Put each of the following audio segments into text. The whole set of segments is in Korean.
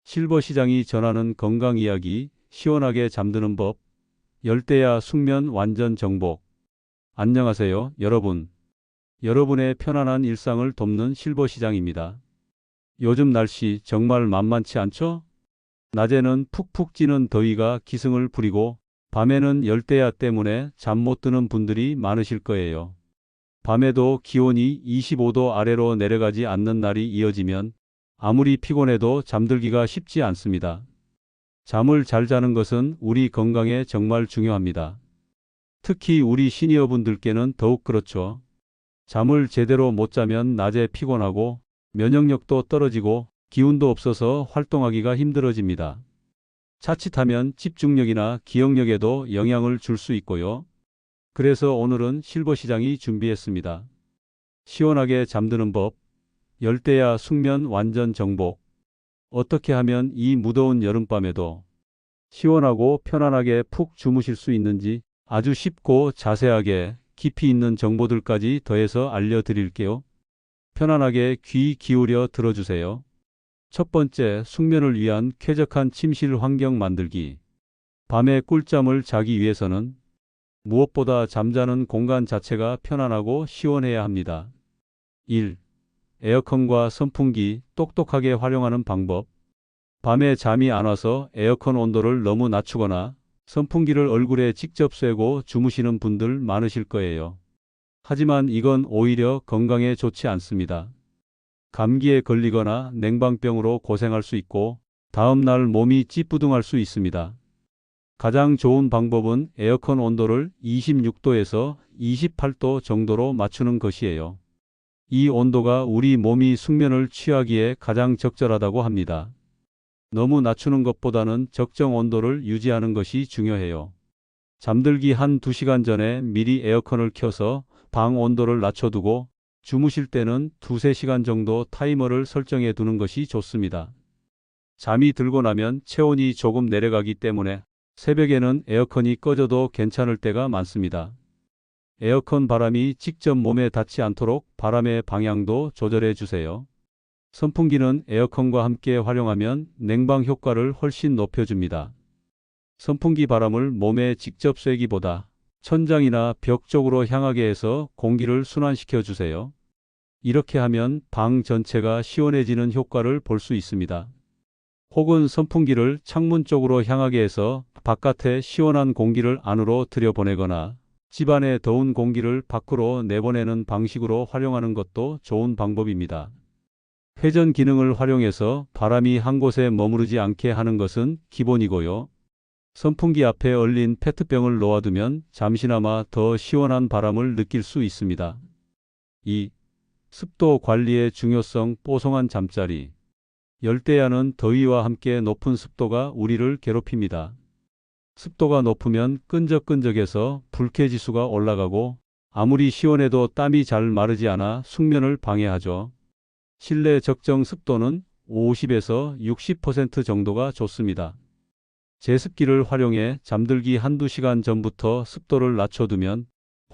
실버 시장이 전하는 건강 이야기, 시원하게 잠드는 법, 열대야 숙면 완전 정복. 안녕하세요, 여러분. 여러분의 편안한 일상을 돕는 실버 시장입니다. 요즘 날씨 정말 만만치 않죠? 낮에는 푹푹 찌는 더위가 기승을 부리고 밤에는 열대야 때문에 잠 못 드는 분들이 많으실 거예요. 밤에도 기온이 25도 아래로 내려가지 않는 날이 이어지면 아무리 피곤해도 잠들기가 쉽지 않습니다. 잠을 잘 자는 것은 우리 건강에 정말 중요합니다. 특히 우리 시니어분들께는 더욱 그렇죠. 잠을 제대로 못 자면 낮에 피곤하고 면역력도 떨어지고 기운도 없어서 활동하기가 힘들어집니다. 자칫하면 집중력이나 기억력에도 영향을 줄 수 있고요. 그래서 오늘은 실버 시장이 준비했습니다. 시원하게 잠드는 법, 열대야 숙면 완전 정복. 어떻게 하면 이 무더운 여름밤에도 시원하고 편안하게 푹 주무실 수 있는지 아주 쉽고 자세하게 깊이 있는 정보들까지 더해서 알려드릴게요. 편안하게 귀 기울여 들어주세요. 첫 번째, 숙면을 위한 쾌적한 침실 환경 만들기. 밤에 꿀잠을 자기 위해서는 무엇보다 잠자는 공간 자체가 편안하고 시원해야 합니다. 1. 에어컨과 선풍기 똑똑하게 활용하는 방법. 밤에 잠이 안 와서 에어컨 온도를 너무 낮추거나 선풍기를 얼굴에 직접 쐬고 주무시는 분들 많으실 거예요. 하지만 이건 오히려 건강에 좋지 않습니다. 감기에 걸리거나 냉방병으로 고생할 수 있고 다음 날 몸이 찌뿌둥할 수 있습니다. 가장 좋은 방법은 에어컨 온도를 26도에서 28도 정도로 맞추는 것이에요. 이 온도가 우리 몸이 숙면을 취하기에 가장 적절하다고 합니다. 너무 낮추는 것보다는 적정 온도를 유지하는 것이 중요해요. 잠들기 한 2시간 전에 미리 에어컨을 켜서 방 온도를 낮춰두고 주무실 때는 2~3시간 정도 타이머를 설정해 두는 것이 좋습니다. 잠이 들고 나면 체온이 조금 내려가기 때문에 새벽에는 에어컨이 꺼져도 괜찮을 때가 많습니다. 에어컨 바람이 직접 몸에 닿지 않도록 바람의 방향도 조절해 주세요. 선풍기는 에어컨과 함께 활용하면 냉방 효과를 훨씬 높여줍니다. 선풍기 바람을 몸에 직접 쐬기보다 천장이나 벽 쪽으로 향하게 해서 공기를 순환시켜 주세요. 이렇게 하면 방 전체가 시원해지는 효과를 볼 수 있습니다. 혹은 선풍기를 창문 쪽으로 향하게 해서 바깥에 시원한 공기를 안으로 들여보내거나 집안의 더운 공기를 밖으로 내보내는 방식으로 활용하는 것도 좋은 방법입니다. 회전 기능을 활용해서 바람이 한 곳에 머무르지 않게 하는 것은 기본이고요. 선풍기 앞에 얼린 페트병을 놓아두면 잠시나마 더 시원한 바람을 느낄 수 있습니다. 2. 습도 관리의 중요성. 뽀송한 잠자리. 열대야는 더위와 함께 높은 습도가 우리를 괴롭힙니다. 습도가 높으면 끈적끈적해서 불쾌지수가 올라가고 아무리 시원해도 땀이 잘 마르지 않아 숙면을 방해하죠. 실내 적정 습도는 50에서 60% 정도가 좋습니다. 제습기를 활용해 잠들기 한두 시간 전부터 습도를 낮춰두면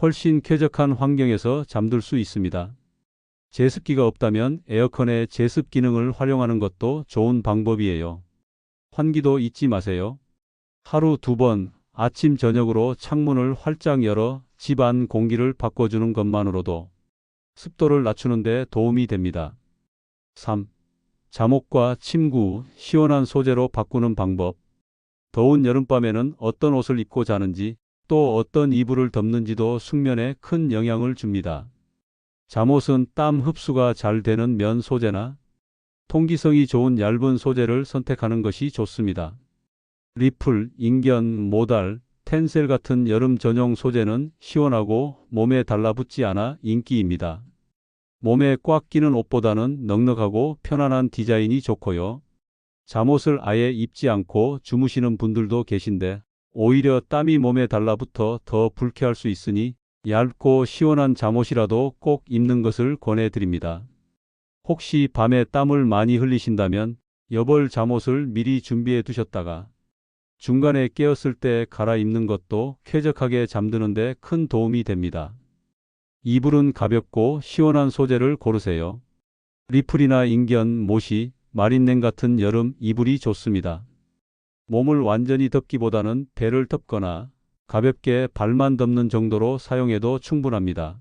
훨씬 쾌적한 환경에서 잠들 수 있습니다. 제습기가 없다면 에어컨의 제습 기능을 활용하는 것도 좋은 방법이에요. 환기도 잊지 마세요. 하루 2번 아침 저녁으로 창문을 활짝 열어 집 안 공기를 바꿔주는 것만으로도 습도를 낮추는 데 도움이 됩니다. 3. 잠옷과 침구, 시원한 소재로 바꾸는 방법. 더운 여름밤에는 어떤 옷을 입고 자는지 또 어떤 이불을 덮는지도 숙면에 큰 영향을 줍니다. 잠옷은 땀 흡수가 잘 되는 면 소재나 통기성이 좋은 얇은 소재를 선택하는 것이 좋습니다. 리플, 인견, 모달, 텐셀 같은 여름 전용 소재는 시원하고 몸에 달라붙지 않아 인기입니다. 몸에 꽉 끼는 옷보다는 넉넉하고 편안한 디자인이 좋고요. 잠옷을 아예 입지 않고 주무시는 분들도 계신데 오히려 땀이 몸에 달라붙어 더 불쾌할 수 있으니 얇고 시원한 잠옷이라도 꼭 입는 것을 권해드립니다. 혹시 밤에 땀을 많이 흘리신다면 여벌 잠옷을 미리 준비해 두셨다가 중간에 깨었을 때 갈아입는 것도 쾌적하게 잠드는 데 큰 도움이 됩니다. 이불은 가볍고 시원한 소재를 고르세요. 리플이나 인견, 모시, 마린냉 같은 여름 이불이 좋습니다. 몸을 완전히 덮기보다는 배를 덮거나 가볍게 발만 덮는 정도로 사용해도 충분합니다.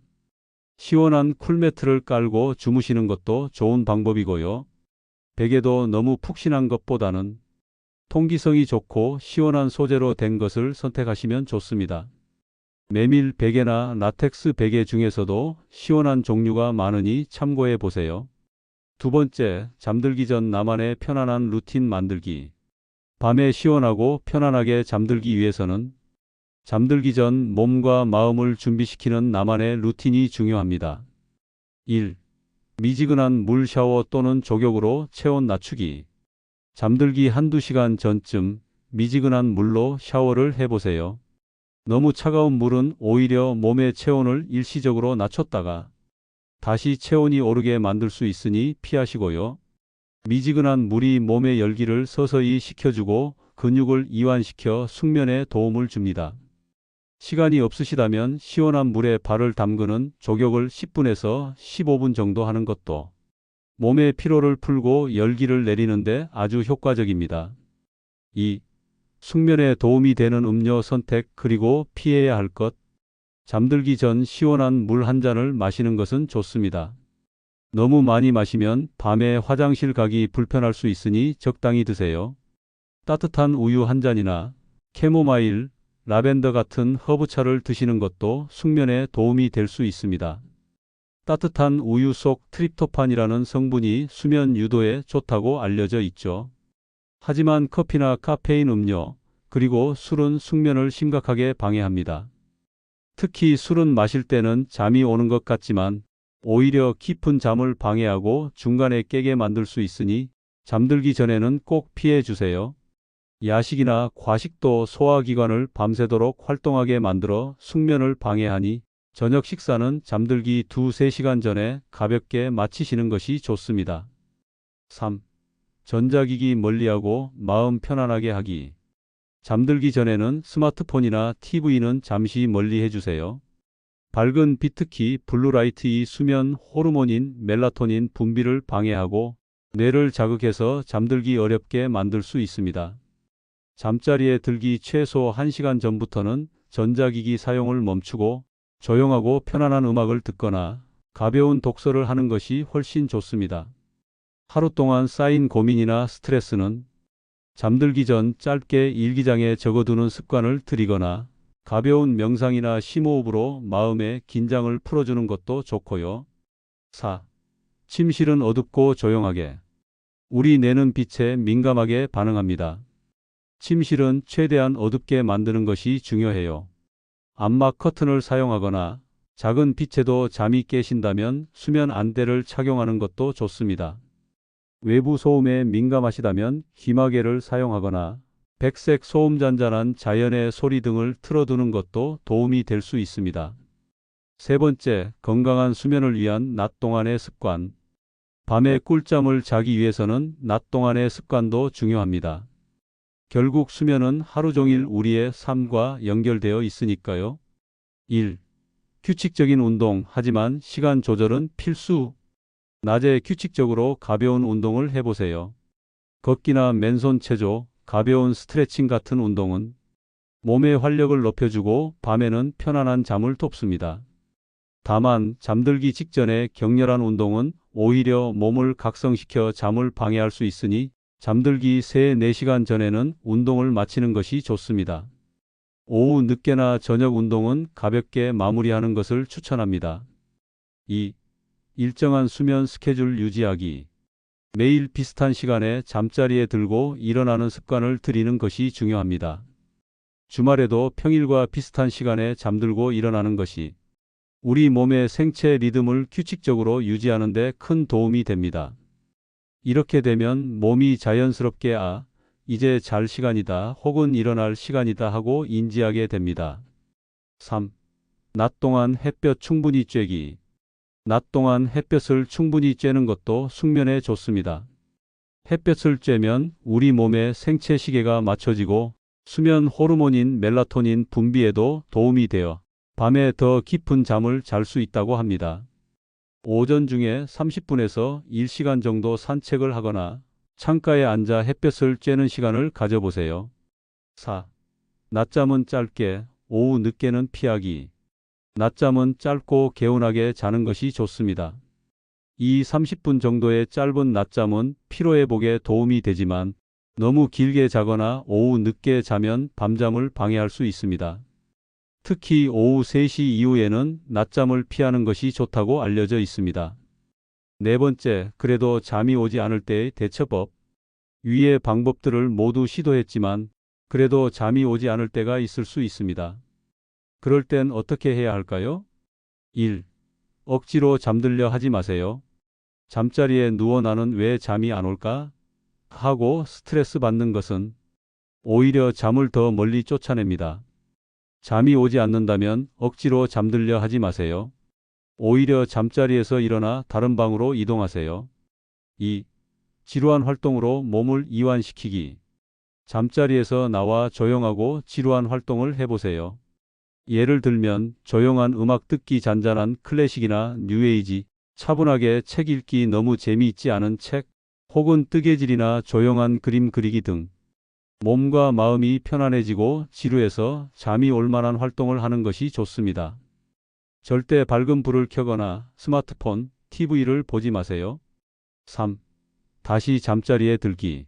시원한 쿨매트를 깔고 주무시는 것도 좋은 방법이고요. 베개도 너무 푹신한 것보다는 통기성이 좋고 시원한 소재로 된 것을 선택하시면 좋습니다. 메밀 베개나 라텍스 베개 중에서도 시원한 종류가 많으니 참고해 보세요. 두 번째, 잠들기 전 나만의 편안한 루틴 만들기. 밤에 시원하고 편안하게 잠들기 위해서는 잠들기 전 몸과 마음을 준비시키는 나만의 루틴이 중요합니다. 1. 미지근한 물 샤워 또는 족욕으로 체온 낮추기. 잠들기 한두 시간 전쯤 미지근한 물로 샤워를 해보세요. 너무 차가운 물은 오히려 몸의 체온을 일시적으로 낮췄다가 다시 체온이 오르게 만들 수 있으니 피하시고요. 미지근한 물이 몸의 열기를 서서히 식혀주고 근육을 이완시켜 숙면에 도움을 줍니다. 시간이 없으시다면 시원한 물에 발을 담그는 족욕을 10분에서 15분 정도 하는 것도 몸의 피로를 풀고 열기를 내리는데 아주 효과적입니다. 2. 숙면에 도움이 되는 음료 선택. 그리고 피해야 할 것. 잠들기 전 시원한 물 한 잔을 마시는 것은 좋습니다. 너무 많이 마시면 밤에 화장실 가기 불편할 수 있으니 적당히 드세요. 따뜻한 우유 한 잔이나 캐모마일, 라벤더 같은 허브차를 드시는 것도 숙면에 도움이 될 수 있습니다. 따뜻한 우유 속 트립토판이라는 성분이 수면 유도에 좋다고 알려져 있죠. 하지만 커피나 카페인 음료, 그리고 술은 숙면을 심각하게 방해합니다. 특히 술은 마실 때는 잠이 오는 것 같지만 오히려 깊은 잠을 방해하고 중간에 깨게 만들 수 있으니 잠들기 전에는 꼭 피해 주세요. 야식이나 과식도 소화기관을 밤새도록 활동하게 만들어 숙면을 방해하니 저녁 식사는 잠들기 2~3시간 전에 가볍게 마치시는 것이 좋습니다. 3. 전자기기 멀리하고 마음 편안하게 하기. 잠들기 전에는 스마트폰이나 TV는 잠시 멀리 해주세요. 밝은 빛, 특히 블루라이트이 수면 호르몬인 멜라토닌 분비를 방해하고 뇌를 자극해서 잠들기 어렵게 만들 수 있습니다. 잠자리에 들기 최소 1시간 전부터는 전자기기 사용을 멈추고 조용하고 편안한 음악을 듣거나 가벼운 독서를 하는 것이 훨씬 좋습니다. 하루 동안 쌓인 고민이나 스트레스는 잠들기 전 짧게 일기장에 적어두는 습관을 들이거나 가벼운 명상이나 심호흡으로 마음의 긴장을 풀어주는 것도 좋고요. 4. 침실은 어둡고 조용하게. 우리 뇌는 빛에 민감하게 반응합니다. 침실은 최대한 어둡게 만드는 것이 중요해요. 암막 커튼을 사용하거나 작은 빛에도 잠이 깨신다면 수면 안대를 착용하는 것도 좋습니다. 외부 소음에 민감하시다면 귀마개를 사용하거나 백색 소음 잔잔한 자연의 소리 등을 틀어두는 것도 도움이 될 수 있습니다. 세 번째, 건강한 수면을 위한 낮 동안의 습관. 밤에 꿀잠을 자기 위해서는 낮 동안의 습관도 중요합니다. 결국 수면은 하루 종일 우리의 삶과 연결되어 있으니까요. 1. 규칙적인 운동. 하지만 시간 조절은 필수. 낮에 규칙적으로 가벼운 운동을 해보세요. 걷기나 맨손 체조, 가벼운 스트레칭 같은 운동은 몸의 활력을 높여주고 밤에는 편안한 잠을 돕습니다. 다만 잠들기 직전에 격렬한 운동은 오히려 몸을 각성시켜 잠을 방해할 수 있으니 잠들기 3~4시간 전에는 운동을 마치는 것이 좋습니다. 오후 늦게나 저녁 운동은 가볍게 마무리하는 것을 추천합니다. 2. 일정한 수면 스케줄 유지하기. 매일 비슷한 시간에 잠자리에 들고 일어나는 습관을 들이는 것이 중요합니다. 주말에도 평일과 비슷한 시간에 잠들고 일어나는 것이 우리 몸의 생체 리듬을 규칙적으로 유지하는 데 큰 도움이 됩니다. 이렇게 되면 몸이 자연스럽게 이제 잘 시간이다 혹은 일어날 시간이다 하고 인지하게 됩니다. 3. 낮 동안 햇볕 충분히 쬐기. 낮 동안 햇볕을 충분히 쬐는 것도 숙면에 좋습니다. 햇볕을 쬐면 우리 몸의 생체 시계가 맞춰지고 수면 호르몬인 멜라토닌 분비에도 도움이 되어 밤에 더 깊은 잠을 잘 수 있다고 합니다. 오전 중에 30분에서 1시간 정도 산책을 하거나 창가에 앉아 햇볕을 쬐는 시간을 가져보세요. 4. 낮잠은 짧게, 오후 늦게는 피하기. 낮잠은 짧고 개운하게 자는 것이 좋습니다. 30분 정도의 짧은 낮잠은 피로 회복에 도움이 되지만 너무 길게 자거나 오후 늦게 자면 밤잠을 방해할 수 있습니다. 특히 오후 3시 이후에는 낮잠을 피하는 것이 좋다고 알려져 있습니다. 네 번째, 그래도 잠이 오지 않을 때의 대처법. 위의 방법들을 모두 시도했지만 그래도 잠이 오지 않을 때가 있을 수 있습니다. 그럴 땐 어떻게 해야 할까요? 1. 억지로 잠들려 하지 마세요. 잠자리에 누워 나는 왜 잠이 안 올까? 하고 스트레스 받는 것은 오히려 잠을 더 멀리 쫓아냅니다. 잠이 오지 않는다면 억지로 잠들려 하지 마세요. 오히려 잠자리에서 일어나 다른 방으로 이동하세요. 2. 지루한 활동으로 몸을 이완시키기. 잠자리에서 나와 조용하고 지루한 활동을 해보세요. 예를 들면 조용한 음악 듣기, 잔잔한 클래식이나 뉴에이지, 차분하게 책 읽기, 너무 재미있지 않은 책, 혹은 뜨개질이나 조용한 그림 그리기 등 몸과 마음이 편안해지고 지루해서 잠이 올 만한 활동을 하는 것이 좋습니다. 절대 밝은 불을 켜거나 스마트폰, TV를 보지 마세요. 3. 다시 잠자리에 들기.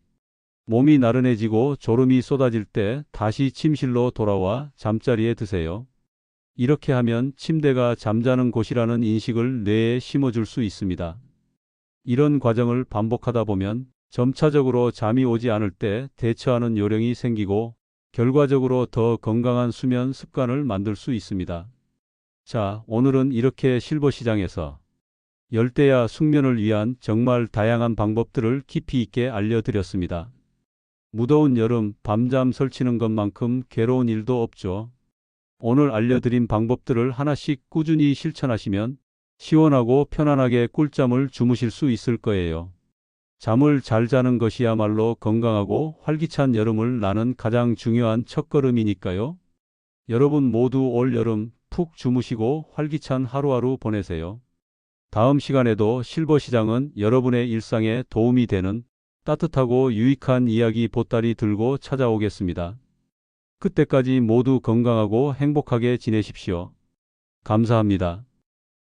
몸이 나른해지고 졸음이 쏟아질 때 다시 침실로 돌아와 잠자리에 드세요. 이렇게 하면 침대가 잠자는 곳이라는 인식을 뇌에 심어줄 수 있습니다. 이런 과정을 반복하다 보면 점차적으로 잠이 오지 않을 때 대처하는 요령이 생기고 결과적으로 더 건강한 수면 습관을 만들 수 있습니다. 자, 오늘은 이렇게 실버시장에서 열대야 숙면을 위한 정말 다양한 방법들을 깊이 있게 알려드렸습니다. 무더운 여름 밤잠 설치는 것만큼 괴로운 일도 없죠. 오늘 알려드린 방법들을 하나씩 꾸준히 실천하시면 시원하고 편안하게 꿀잠을 주무실 수 있을 거예요. 잠을 잘 자는 것이야말로 건강하고 활기찬 여름을 나는 가장 중요한 첫걸음이니까요. 여러분 모두 올 여름 푹 주무시고 활기찬 하루하루 보내세요. 다음 시간에도 실버시장은 여러분의 일상에 도움이 되는 따뜻하고 유익한 이야기 보따리 들고 찾아오겠습니다. 그때까지 모두 건강하고 행복하게 지내십시오. 감사합니다.